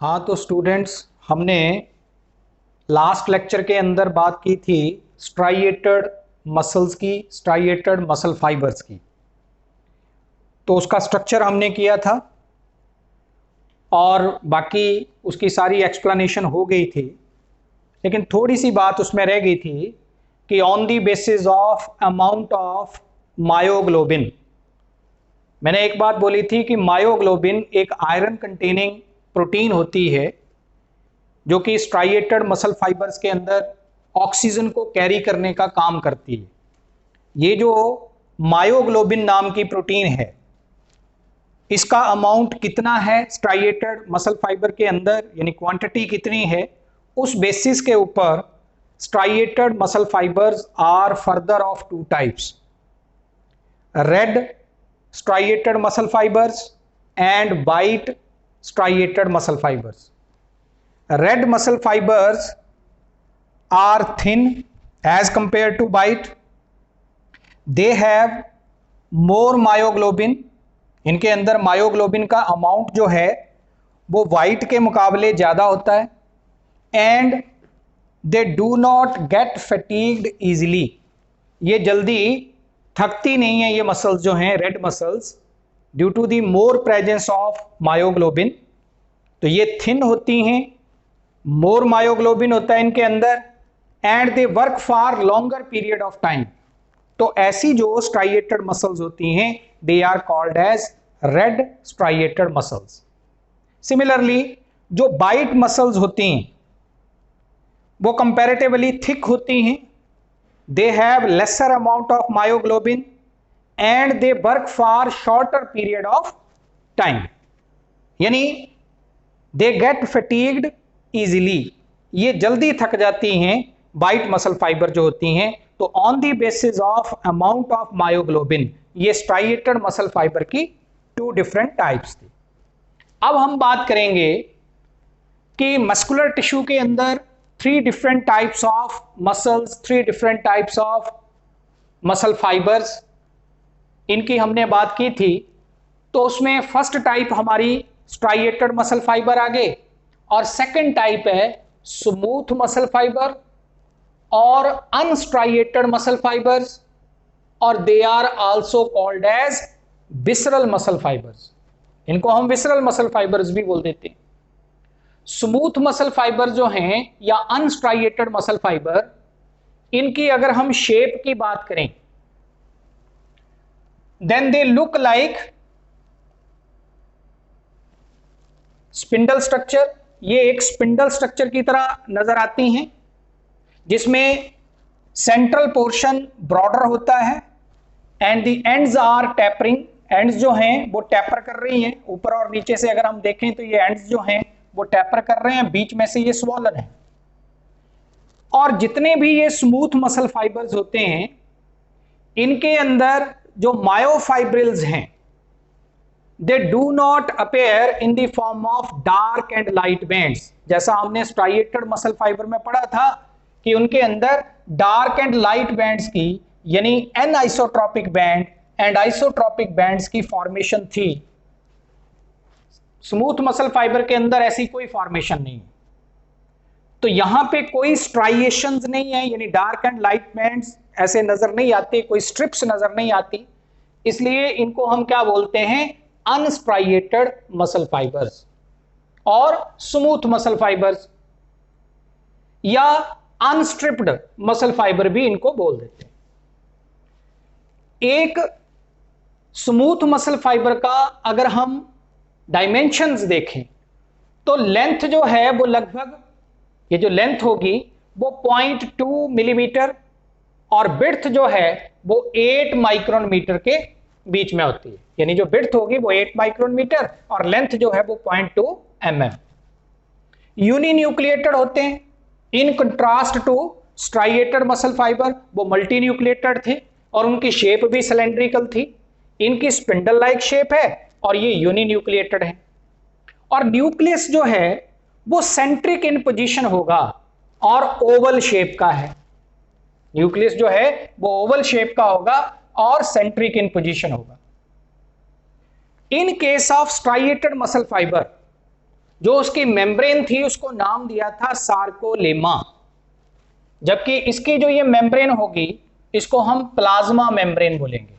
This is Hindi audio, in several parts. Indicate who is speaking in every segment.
Speaker 1: हाँ तो स्टूडेंट्स, हमने लास्ट लेक्चर के अंदर बात की थी स्ट्राइएटेड मसल्स की, स्ट्राइएटेड मसल फाइबर्स की। तो उसका स्ट्रक्चर हमने किया था और बाकी उसकी सारी एक्सप्लेनेशन हो गई थी, लेकिन थोड़ी सी बात उसमें रह गई थी कि on the basis of amount of myoglobin, मैंने एक बात बोली थी कि मायोग्लोबिन एक आयरन कंटेनिंग प्रोटीन होती है जो कि स्ट्राइएटेड मसल फाइबर्स के अंदर ऑक्सीजन को कैरी करने का काम करती है। ये जो मायोग्लोबिन नाम की प्रोटीन है, इसका अमाउंट कितना है स्ट्राइएटेड मसल फाइबर के अंदर, यानी क्वांटिटी कितनी है, उस बेसिस के ऊपर striated muscle fibres are further of two types, red striated muscle fibers and white striated muscle fibers. Red muscle fibers are thin as compared to white. They have more myoglobin. इनके अंदर मायोग्लोबिन का अमाउंट जो है वो वाइट के मुकाबले ज़्यादा होता है। And they do not get fatigued easily, ये जल्दी थकती नहीं है ये मसल्स जो हैं, red muscles, due to the more presence of myoglobin. तो ये थिन होती हैं, मोर मायोग्लोबिन होता है इनके अंदर, and they work for longer period of time. तो ऐसी जो स्ट्राइएटेड मसल्स होती हैं they are called as red striated muscles. Similarly जो वाइट मसल्स होती हैं वो कंपैरेटिवली थिक होती हैं, they have lesser amount of myoglobin and they work for shorter period of time, यानी they get fatigued easily, ये जल्दी थक जाती हैं वाइट मसल फाइबर जो होती हैं। तो on the basis of amount of myoglobin ये स्ट्राइएटेड मसल फाइबर की टू डिफरेंट टाइप्स थी। अब हम बात करेंगे कि मस्कुलर टिश्यू के अंदर three different types of muscles, three different types of muscle fibers, इनकी हमने बात की थी। तो उसमें फर्स्ट टाइप हमारी स्ट्राइएटेड मसल फाइबर आ गए और सेकंड टाइप है स्मूथ मसल फाइबर और अनस्ट्राइएटेड मसल फाइबर्स, और they are also called as visceral muscle fibres. इनको हम विसरल मसल फाइबर्स भी बोल देते हैं। स्मूथ मसल फाइबर जो हैं या अनस्ट्राइएटेड मसल फाइबर, इनकी अगर हम शेप की बात करें then they look like spindle structure. ये एक स्पिंडल स्ट्रक्चर की तरह नजर आती हैं जिसमें सेंट्रल पोर्शन ब्रॉडर होता है and the ends are tapering. Ends जो हैं वो टैपर कर रही हैं, ऊपर और नीचे से अगर हम देखें तो ये एंड्स जो हैं वो टैपर कर रहे हैं, बीच में से ये स्वॉलन है। और जितने भी ये स्मूथ मसल फाइबर्स होते हैं इनके अंदर जो मायोफाइब्रिल्स हैं दे do not appear in the form of dark and light bands. जैसा हमने स्ट्राइएटेड मसल फाइबर में पढ़ा था कि उनके अंदर डार्क एंड लाइट बैंड्स की, यानी an isotropic band and isotropic bands की फॉर्मेशन थी। स्मूथ मसल फाइबर के अंदर ऐसी कोई फॉर्मेशन नहीं है। तो यहां पे कोई स्ट्राइएशंस नहीं है, यानी डार्क एंड लाइट बैंड्स ऐसे नजर नहीं आते, कोई स्ट्रिप्स नजर नहीं आती, इसलिए इनको हम क्या बोलते हैं, अनस्ट्राइएटेड मसल फाइबर्स और स्मूथ मसल फाइबर्स या अनस्ट्रिप्ड मसल फाइबर भी इनको बोल देते हैं। एक स्मूथ मसल फाइबर का अगर हम डायमेंशंस देखें तो लेंथ जो है वो लगभग, ये जो लेंथ होगी वो 0.2 मिलीमीटर और विड्थ जो है वो 8 माइक्रोन मीटर के बीच में होती है। यानी जो विड्थ होगी वो 8 माइक्रोन मीटर और लेंथ जो है वो 0.2 mm। यूनिन्यूक्लिएटेड होते हैं in contrast to striated muscle fibre, वो मल्टी न्यूक्लिएटेड थे और उनकी शेप भी सिलेंड्रिकल थी। इनकी स्पिंडल लाइक शेप है और ये यूनिन्यूक्लिएटेड है। और न्यूक्लियस जो है वो सेंट्रिक इन पोजीशन होगा और ओवल शेप का है। न्यूक्लियस जो है वो ओवल शेप का होगा और सेंट्रिक इन पोजीशन होगा। In case of striated muscle fibre जो उसकी मेम्ब्रेन थी उसको नाम दिया था सार्कोलेमा, जबकि इसकी जो ये मेम्ब्रेन होगी इसको हम प्लाज्मा मेम्ब्रेन बोलेंगे,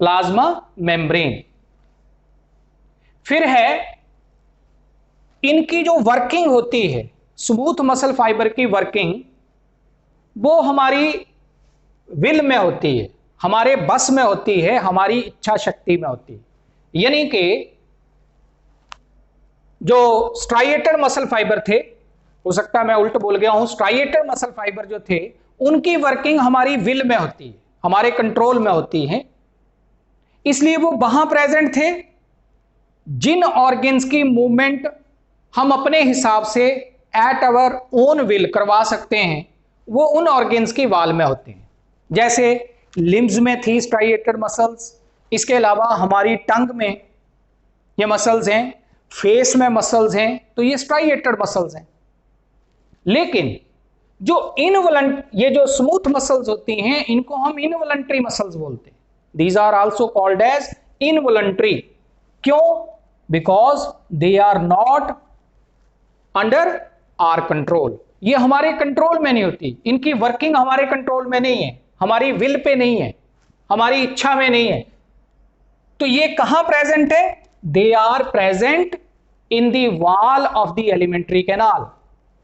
Speaker 1: प्लाज्मा मेम्ब्रेन। फिर है इनकी जो वर्किंग होती है, स्मूथ मसल फाइबर की वर्किंग, वो हमारी विल में होती है, हमारे बस में होती है, हमारी इच्छा शक्ति में होती है। यानी कि जो स्ट्राइएटेड मसल फाइबर थे, हो सकता है मैं उल्ट बोल गया हूं, स्ट्राइएटेड मसल फाइबर जो थे उनकी वर्किंग हमारी विल में होती है, हमारे कंट्रोल में होती है, इसलिए वो वहां प्रेजेंट थे। जिन ऑर्गन्स की मूवमेंट हम अपने हिसाब से एट अवर ओन विल करवा सकते हैं वो उन ऑर्गन्स की वाल में होते हैं। जैसे लिम्स में थी स्ट्राइएटेड मसल्स, इसके अलावा हमारी टंग में ये मसल्स हैं, फेस में मसल्स हैं, तो ये स्ट्राइएटेड मसल्स हैं। लेकिन जो ये जो स्मूथ मसल्स होती हैं इनको हम इनवॉलंटरी मसल्स बोलते हैं। These are also called as involuntary. क्यों? Because they are not under our control, ये हमारे कंट्रोल में नहीं होती, इनकी वर्किंग हमारे कंट्रोल में नहीं है, हमारी विल पे नहीं है, हमारी इच्छा में नहीं है। तो ये कहां प्रेजेंट है? They are present in the wall of the alimentary canal.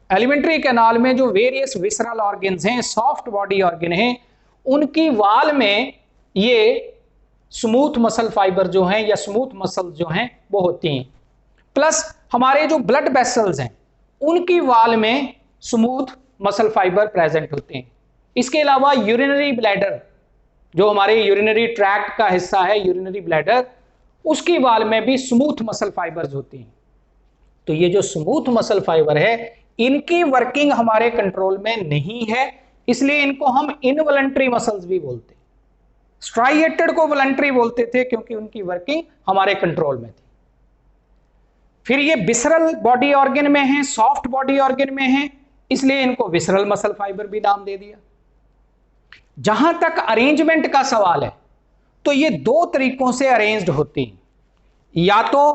Speaker 1: Alimentary canal में जो वेरियस विसरल ऑर्गन्स हैं, सॉफ्ट बॉडी ऑर्गन हैं, उनकी वॉल में ये स्मूथ मसल फाइबर जो हैं या स्मूथ मसल जो हैं वो होती हैं। प्लस हमारे जो ब्लड वेसल्स हैं उनकी वॉल में स्मूथ मसल फाइबर प्रेजेंट होते हैं। इसके अलावा यूरिनरी ब्लैडर, जो हमारे यूरिनरी ट्रैक्ट का हिस्सा है, यूरिनरी ब्लैडर, उसकी वॉल में भी स्मूथ मसल फाइबर्स होती हैं। तो ये जो स्मूथ मसल फाइबर है इनकी वर्किंग हमारे कंट्रोल में नहीं है, इसलिए इनको हम इनवॉलंटरी मसल्स भी बोलते हैं। स्ट्राइएटेड को वॉलंटरी बोलते थे क्योंकि उनकी वर्किंग हमारे कंट्रोल में थी। फिर ये विसरल बॉडी ऑर्गन में है, सॉफ्ट बॉडी ऑर्गन में है, इसलिए इनको विसरल मसल फाइबर भी नाम दे दिया। जहां तक अरेंजमेंट का सवाल है तो ये दो तरीकों से अरेंज्ड होती हैं। या तो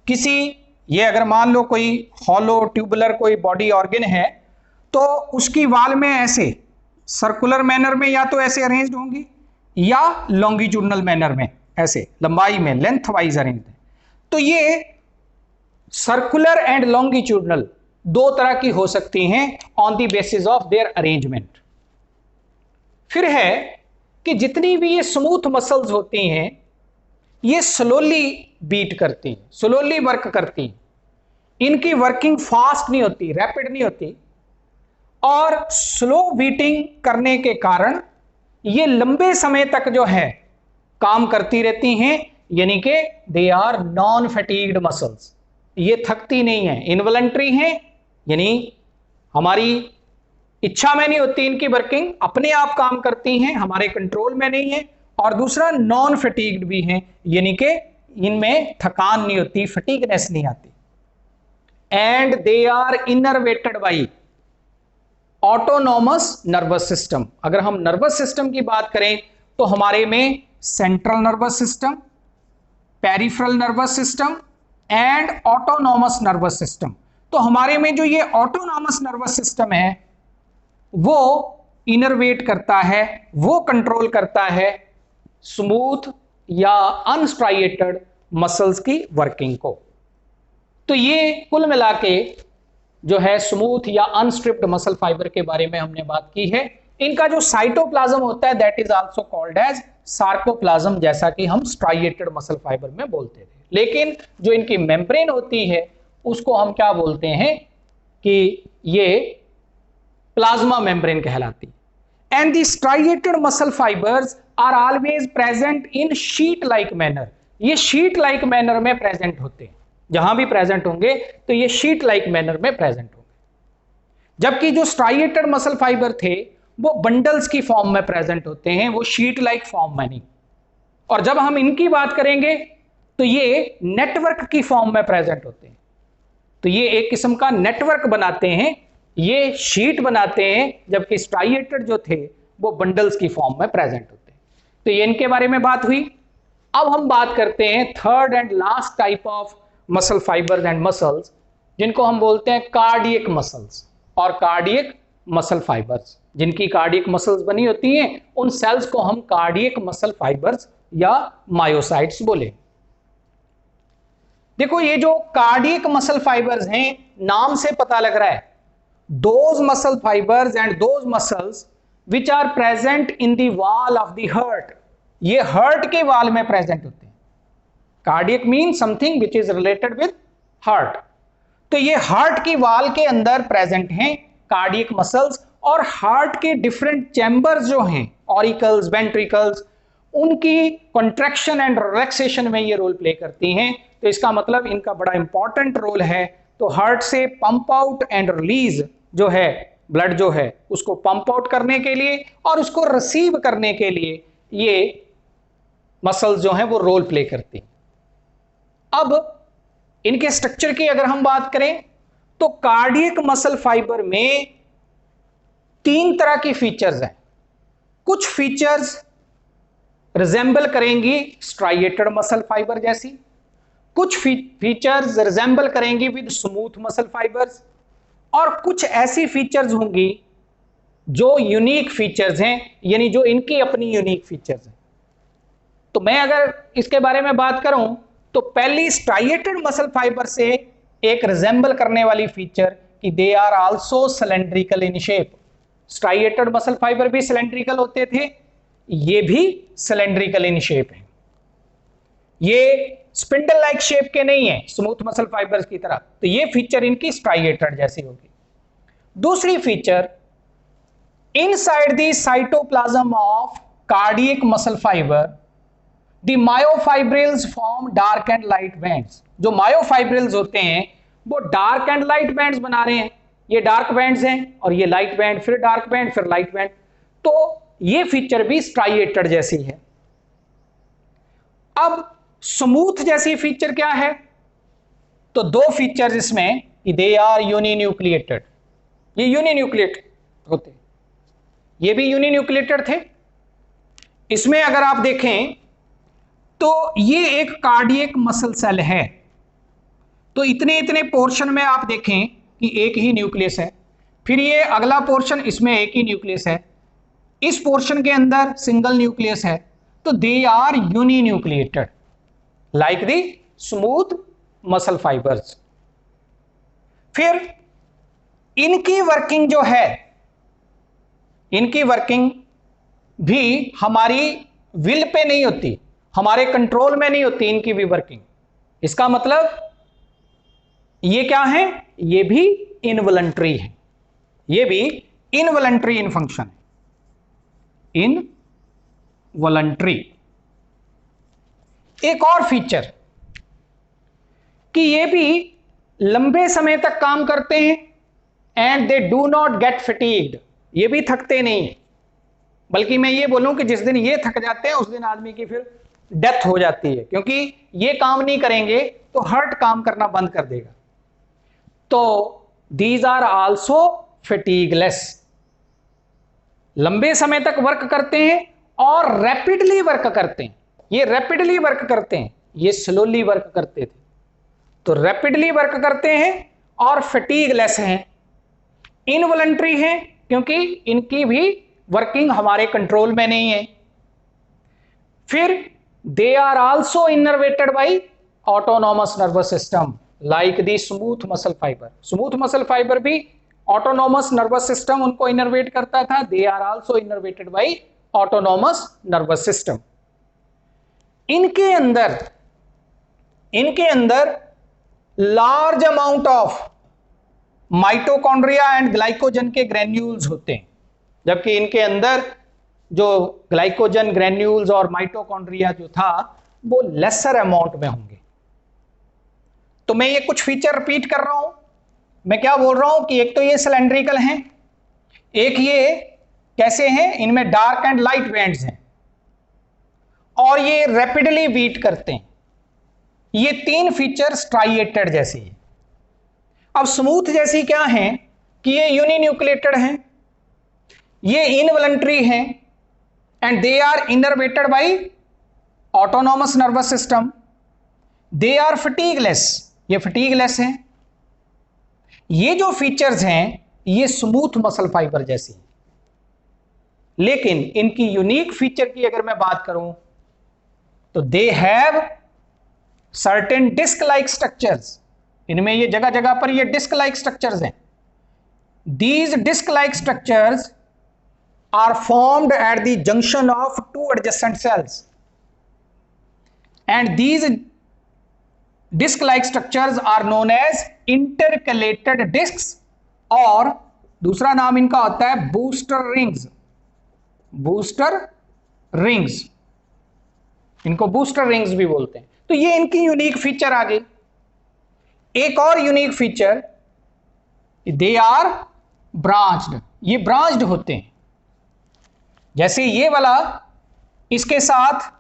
Speaker 1: किसी, ये अगर मान लो कोई हॉलो ट्यूबुलर कोई बॉडी ऑर्गन है तो उसकी वाल में ऐसे सर्कुलर मैनर में या तो ऐसे अरेंज्ड होंगी या लॉन्गिट्यूडनल मैनर में, ऐसे लंबाई में लेंथ वाइज अरेंज्ड है। तो ये सर्कुलर एंड लॉन्गिट्यूडनल दो तरह की हो सकती हैं on the basis of their arrangement. फिर है कि जितनी भी ये स्मूथ मसल्स होती हैं ये स्लोली बीट करती हैं, स्लोली वर्क करती हैं, इनकी वर्किंग फास्ट नहीं होती, रैपिड नहीं होती, और स्लो बीटिंग करने के कारण ये लंबे समय तक जो है काम करती रहती हैं, यानी कि दे आर नॉन फैटिग्ड मसल्स, ये थकती नहीं है, इनवॉलंटरी हैं, यानी हमारी इच्छा में नहीं होती इनकी वर्किंग, अपने आप काम करती हैं, हमारे कंट्रोल में नहीं है। और दूसरा नॉन फैटिग्ड भी हैं, यानी कि इनमें थकान नहीं होती, फटीगनेस नहीं आती। And they are innervated by autonomous nervous system. अगर हम नर्वस सिस्टम की बात करें तो हमारे में central nervous system, peripheral nervous system and autonomous nervous system. तो हमारे में जो ये ऑटोनॉमस नर्वस सिस्टम है वो इनर्वेट करता है, वो कंट्रोल करता है स्मूथ या अनस्ट्राइएटेड मसल्स की वर्किंग को। तो ये कुल मिला के जो है स्मूथ या अनस्ट्रिप्ड मसल फाइबर के बारे में हमने बात की है। इनका जो साइटोप्लाज्म होता है that is also called as sarcoplasm, जैसा कि हम स्ट्राइएटेड मसल फाइबर में बोलते थे। लेकिन जो इनकी मेम्ब्रेन होती है उसको हम क्या बोलते हैं कि ये प्लाज्मा मेम्ब्रेन कहलाती है। And the striated muscle fibres are always present in sheet like manner. ये शीट लाइक मैनर में प्रेजेंट होते हैं, जहां भी प्रेजेंट होंगे तो ये शीट लाइक मैनर में प्रेजेंट होंगे। जबकि जो स्ट्राइएटेड मसल फाइबर थे वो बंडल्स की फॉर्म में प्रेजेंट होते हैं, वो शीट लाइक फॉर्म में नहीं। और जब हम इनकी बात करेंगे तो ये नेटवर्क की फॉर्म में प्रेजेंट होते हैं। तो ये एक किस्म का नेटवर्क बनाते हैं, ये शीट बनाते हैं, जबकि स्ट्राइएटेड जो थे वो बंडल्स की फॉर्म में प्रेजेंट होते हैं। तो ये इनके बारे में बात हुई। अब हम बात करते हैं third and last type of muscle fibres and muscles, जिनको हम बोलते हैं कार्डियक मसल्स और कार्डियक मसल फाइबर्स। जिनकी कार्डियक मसल्स बनी होती हैं उन सेल्स को हम कार्डियक मसल फाइबर्स या मायोसाइट्स बोले। देखो ये जो कार्डियक मसल फाइबर्स हैं, नाम से पता लग रहा है, those muscle fibres and those muscles which are present in the wall of the heart, ये हार्ट के वॉल में प्रेजेंट होते हैं। Cardiac mean something which is related with heart, तो ये हार्ट की वॉल के अंदर प्रेजेंट हैं कार्डियक मसल्स, और हार्ट के डिफरेंट चैम्बर्स जो हैं, ऑरिकल्स, वेंट्रिकल्स, उनकी कॉन्ट्रैक्शन एंड रिलैक्सेशन में ये रोल प्ले करती हैं। तो इसका मतलब इनका बड़ा इंपॉर्टेंट रोल है। तो हार्ट से पंप आउट एंड रिलीज जो है, ब्लड जो है उसको पंप आउट करने के लिए और उसको रिसीव करने के लिए ये मसल्स जो हैं वो रोल प्ले करती हैं। अब इनके स्ट्रक्चर की अगर हम बात करें तो कार्डियक मसल फाइबर में 3 तरह की फीचर्स हैं। कुछ फीचर्स रिजेंबल करेंगी स्ट्राइएटेड मसल फाइबर जैसी, कुछ फीचर्स रिजेंबल करेंगी विद स्मूथ मसल फाइबर्स, और कुछ ऐसी फीचर्स होंगी जो यूनिक फीचर्स हैं, यानी जो इनकी अपनी यूनिक फीचर्स हैं। तो मैं अगर इसके बारे में बात करूं तो पहली स्ट्राइएटेड मसल फाइबर से एक रिजेंबल करने वाली फीचर कि they are also cylindrical in shape. Striated muscle fibre भी सिलेंड्रिकल होते थे, ये भी सिलेंड्रिकल इन शेप है, ये स्पिंडल लाइक शेप के नहीं है स्मूथ मसल फाइबर्स की तरह। तो ये फीचर इनकी स्ट्राइएटेड जैसी होगी। दूसरी feature, inside the cytoplasm of cardiac muscle fibre the myofibrils form dark and light bands. जो मायोफाइब्रिल्स होते हैं वो डार्क एंड लाइट बैंड्स बना रहे हैं। ये डार्क बैंड्स हैं और ये लाइट बैंड, फिर डार्क बैंड, फिर लाइट बैंड। तो ये फीचर भी स्ट्राइएटेड जैसी है। अब स्मूथ जैसी फीचर क्या है? तो 2 फीचर्स इसमें, दे आर यूनिन्यूक्लिएटेड, ये यूनिन्यूक्लिएटेड होते, ये भी यूनिन्यूक्लिएटेड थे। इसमें अगर आप देखें तो ये एक कार्डियक मसल सेल है, तो इतने इतने पोर्शन में आप देखें कि एक ही न्यूक्लियस है, फिर ये अगला पोर्शन, इसमें एक ही न्यूक्लियस है, इस पोर्शन के अंदर सिंगल न्यूक्लियस है। तो they are uninucleated like the smooth muscle fibres. फिर इनकी वर्किंग जो है, इनकी वर्किंग भी हमारी विल पे नहीं होती, हमारे कंट्रोल में नहीं होती इनकी भी वर्किंग। इसका मतलब ये क्या है? ये भी इनवॉलंटरी है, ये भी इनवॉलंटरी इन फंक्शन है, इनवॉलंटरी। एक और फीचर कि ये भी लंबे समय तक काम करते हैं and they do not gate fatigued, ये भी थकते नहीं, बल्कि मैं ये बोलूं कि जिस दिन ये थक जाते हैं उस दिन आदमी की फिर डेथ हो जाती है, क्योंकि ये काम नहीं करेंगे तो हार्ट काम करना बंद कर देगा। तो दीज आर आल्सो फटीगलेस, लंबे समय तक वर्क करते हैं और रैपिडली वर्क करते हैं। ये रैपिडली वर्क करते हैं, ये स्लोली वर्क करते थे। तो रैपिडली वर्क करते हैं और फटीगलेस हैं, इनवॉलंटरी हैं क्योंकि इनकी भी वर्किंग हमारे कंट्रोल में नहीं है। फिर they are also innervated by autonomous nervous system like the smooth muscle fibre. Smooth muscle fibre भी ऑटोनॉमस नर्वस सिस्टम उनको इनर्वेट करता था। They are also innervated by autonomous nervous system. इनके अंदर large amount of mitochondria and glycogen के ग्रेन्यूल्स होते हैं, जबकि इनके अंदर जो ग्लाइकोजन ग्रेन्यूल्स और माइटोकॉन्ड्रिया जो था वो लेसर अमाउंट में होंगे। तो मैं ये कुछ फीचर रिपीट कर रहा हूं। मैं क्या बोल रहा हूं कि एक तो ये सिलेंड्रिकल हैं, एक ये कैसे हैं, इनमें डार्क एंड लाइट बैंड्स हैं, और ये रैपिडली बीट करते हैं। ये 3 फीचर स्ट्राइएटेड जैसी है। अब स्मूथ जैसी क्या है कि ये यूनिन्यूक्लिएटेड हैं, ये इनवॉलंटरी हैं and they are innervated by autonomous nervous system, they are fatigueless ये फटीगलेस हैं। ये जो फीचर्स हैं ये स्मूथ मसल फाइबर जैसी हैं, लेकिन इनकी यूनिक फीचर की अगर मैं बात करूं तो they have certain disc like structures. इनमें ये जगह जगह पर ये डिस्क लाइक स्ट्रक्चर्स हैं। These disc like structures are formed at the junction of two adjacent cells and these disc like structures are known as intercalated discs, और दूसरा नाम इनका होता है बूस्टर रिंग्स। बूस्टर रिंग्स, इनको बूस्टर रिंग्स भी बोलते हैं। तो ये इनकी यूनिक फीचर आ गई। एक और unique feature, they are branched, ये ब्रांच्ड होते हैं। जैसे ये वाला इसके साथ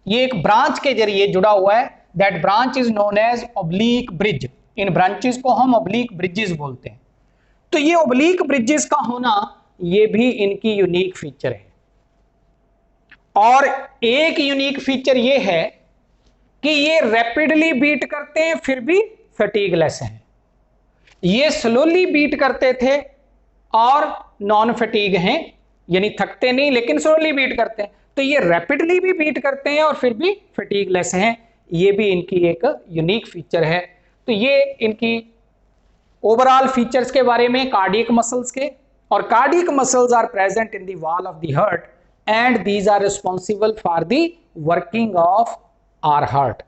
Speaker 1: ये एक ब्रांच के जरिए जुड़ा हुआ है, that branch is known as oblique bridge. इन ब्रांचेस को हम ऑब्लीक ब्रिजेस बोलते हैं। तो ये ऑब्लीक ब्रिजेस का होना ये भी इनकी यूनिक फीचर है। और एक यूनिक फीचर ये है कि ये रैपिडली बीट करते हैं फिर भी फटीगलेस हैं। ये स्लोली बीट करते थे और नॉन फटीग हैं, यानी थकते नहीं लेकिन स्लोली बीट करते हैं। तो ये रैपिडली भी बीट करते हैं और फिर भी फटीगलेस हैं। ये भी इनकी एक यूनिक फीचर है। तो ये इनकी ओवरऑल फीचर्स के बारे में कार्डियक मसल्स के। और cardiac muscles are present in the wall of the heart and these are responsible for the working of our heart.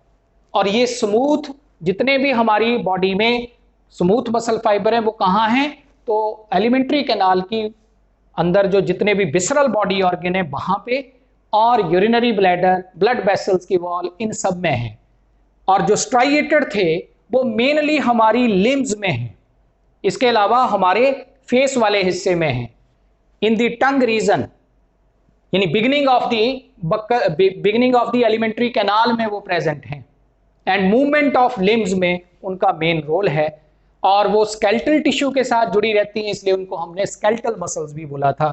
Speaker 1: और ये स्मूथ, जितने भी हमारी बॉडी में स्मूथ मसल फाइबर है वो कहाँ हैं, तो एलिमेंट्री कैनाल की अंदर जो जितने भी विसरल बॉडी ऑर्गन है वहां पे, और यूरिनरी ब्लैडर, ब्लड वेसल्स की वॉल, इन सब में है। और जो स्ट्राइएटेड थे वो मेनली हमारी लिम्स में है। इसके अलावा हमारे फेस वाले हिस्से में है, इन द टंग रीजन, यानी beginning of the alimentary canal में वो प्रेजेंट हैं। एंड मूवमेंट ऑफ लिम्स में उनका मेन रोल है। और वो स्केलेटल टिश्यू के साथ जुड़ी रहती हैं, इसलिए उनको हमने स्केलेटल मसल्स भी बोला था।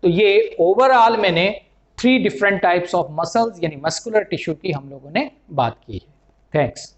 Speaker 1: तो ये ओवरऑल मैंने 3 डिफरेंट टाइप्स ऑफ मसल्स यानी मस्कुलर टिश्यू की हम लोगों ने बात की है। थैंक्स।